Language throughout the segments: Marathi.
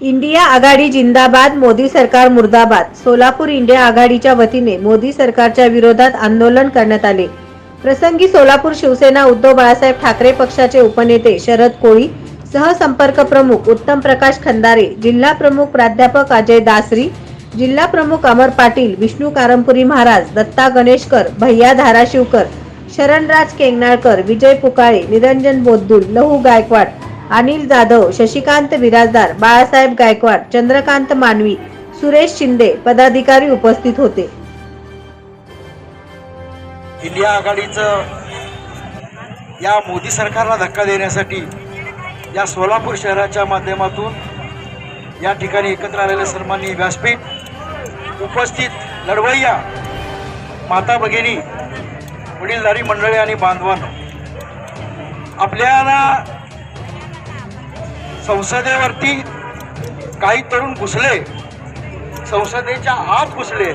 इंडिया आघाडी जिंदाबाद, मोदी सरकार मुर्दाबाद। सोलापूर इंडिया आघाडीच्या वतीने मोदी सरकारच्या विरोधात आंदोलन करण्यात आले। प्रसंगी सोलापूर शिवसेना उद्धव बाळासाहेब ठाकरे पक्षाचे उपनेते शरद कोळी, सहसंपर्क प्रमुख उत्तम प्रकाश खंदारे, जिल्हा प्रमुख प्राध्यापक अजय दासरी, जिल्हा प्रमुख अमर पाटील, विष्णू कारंपुरी महाराज, दत्ता गणेशकर, भैया धाराशिवकर, शरणराज केंगनाळकर, विजय पुकाळे, निरंजन बोद्दुल, लहू गायकवाड, अनिल जाधव, शशिकांत विराजदार, बाळासाहेब गायकवाड, चंद्रकांत मानवी, सुरेश शिंदे पदाधिकारी उपस्थित होते। इंडिया आघाडीचं या मोदी सरकारला धक्का देण्यासाठी या सोलापूर शहराच्या माध्यमातून या ठिकाणी एकत्र आलेले सन्माननीय व्यासपीठ, उपस्थित लढवय्या माता भगिनी, वडीलधारी मंडळी आणि बांधवांनो, आपल्याला संसदेवरती काही तरुण घुसले, संसदेच्या आत घुसले,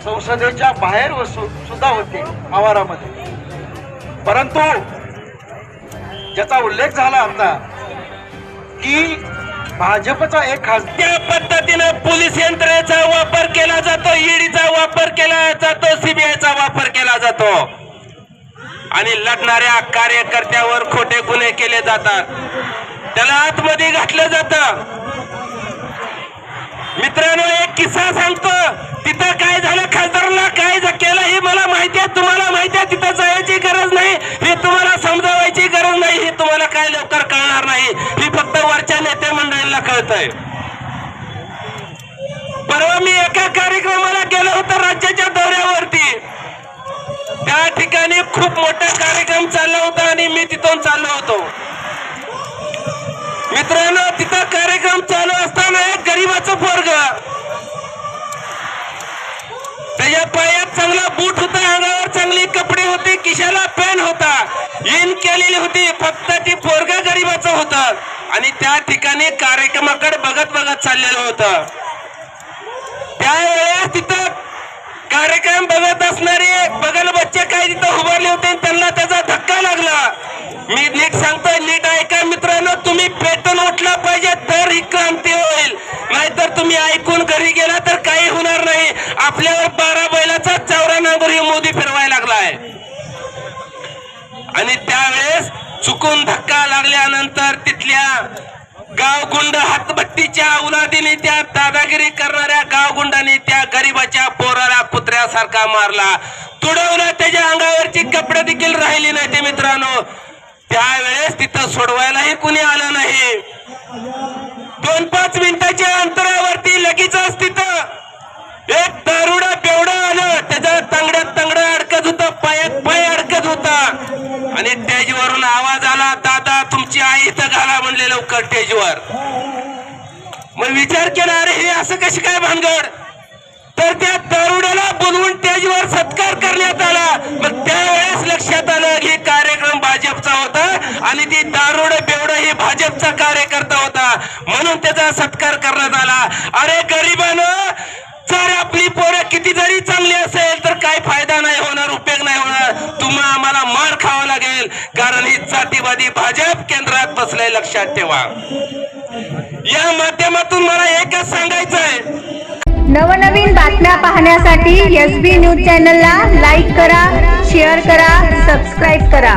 संसदेच्या बाहेर सुद्धा होते आवारामध्ये, परंतु ज्याचा उल्लेख झाला आता की भाजपचा एक खासदार त्या पद्धतीने पोलीस यंत्रणेचा वापर केला जातो, ईडीचा वापर केला जातो, सीबीआयचा वापर केला जातो आणि लढणाऱ्या कार्यकर्त्यावर खोटे गुन्हे केले जातात, त्याला आतमध्ये घातलं जातं। मित्रांनो, एक किस्सा सांगतो। तिथं काय झालं, खासदारांना काय केलं हे मला माहिती आहे, तुम्हाला माहिती आहे। तिथं जायची गरज नाही, हे तुम्हाला समजावायची गरज नाही, हे तुम्हाला काय लवकर कळणार नाही, हे फक्त वरच्या नेते मंडळींना कळतंय। परवा मी एका कार्यक्रमाला गेलो होतो राज्याच्या दौऱ्यावरती, त्या ठिकाणी खूप मोठा कार्यक्रम चालला होता आणि मी तिथून चाललो होतो। मित्रांनो, तिथं कार्यक्रम चालू असताना एक गरीबाचं पोरग, त्याच्या पायात चांगला बूट होता, अंगावर चांगली कपडे होते, खिशाला पेन होता, इन केलेली होती, फक्त ती पोरग गरीबाचं होतं आणि त्या ठिकाणी कार्यक्रमाकडे बघत बघत चाललेलं होतं। त्यावेळेस तिथं कार्यक्रम बघत असणारे बगल बच्चे काही तिथं उभारले होते, त्यांना त्याचा धक्का लागला। मी नीट सांगतोय, नीट ऐका मित्रांनो, तुम्ही पेटून उठला पाहिजे तर ही क्रांती होईल, नाहीतर तुम्ही ऐकून घरी गेला तर काही होणार नाही। आपल्यावर 12 बैलाचा चौरा नांगर ही मोदी फिरवायला लागलाय आणि त्यावेळेस चुकून धक्का लागल्यानंतर तिथल्या गावगुंड हातभट्टीच्या औलादीने, त्या दादागिरी करणाऱ्या गावगुंडाने त्या गरीबाच्या पोराला कुत्र्यासारखा मारला, तुडवला, त्याच्या अंगावरची कपडे देखील राहिली नाही। ते मित्रांनो, त्यावेळेस तिथं सोडवायलाही कुणी आलं नाही। 2-5 मिनिटाच्या अंतरावरती लगेचच तिथं एक दारुडा बेवडा आलं, त्याच्या तांगड्यात तांगडा अडकत होता, पायात पाय अडकत होता आणि स्टेजवरून आवाज आला, दादा तुमची आई इथं घाला म्हणले लवकर स्टेजवर। मग विचार केला, अरे हे असं कशी काय भानगड, तर त्या दारुड्याला बोलवून स्टेजवर सत्कार करण्यात आला। मग त्यावेळेस लक्षात आलं की कार्यक्रम भाजपचा होता आणि ती दारुड बेवड ही भाजपचा कार्यकर्ता होता, म्हणून त्याचा सत्कार करण्यात आला। अरे गरिबांनो, जर आपली पोरं किती जरी चांगली असेल तर काय फायदा नाही होणार, उपयोग नाही होणार, तुम्हाला आम्हाला मार खावा लागेल, कारण ही जातीवादी भाजप केंद्रात बसलंय, लक्षात ठेवा। या माध्यमातून मला एकच सांगायचंय, नवनवीन बातम्या पाहण्यासाठी SB न्यूज चॅनलला लाईक करा, शेअर करा, सबस्क्राईब करा।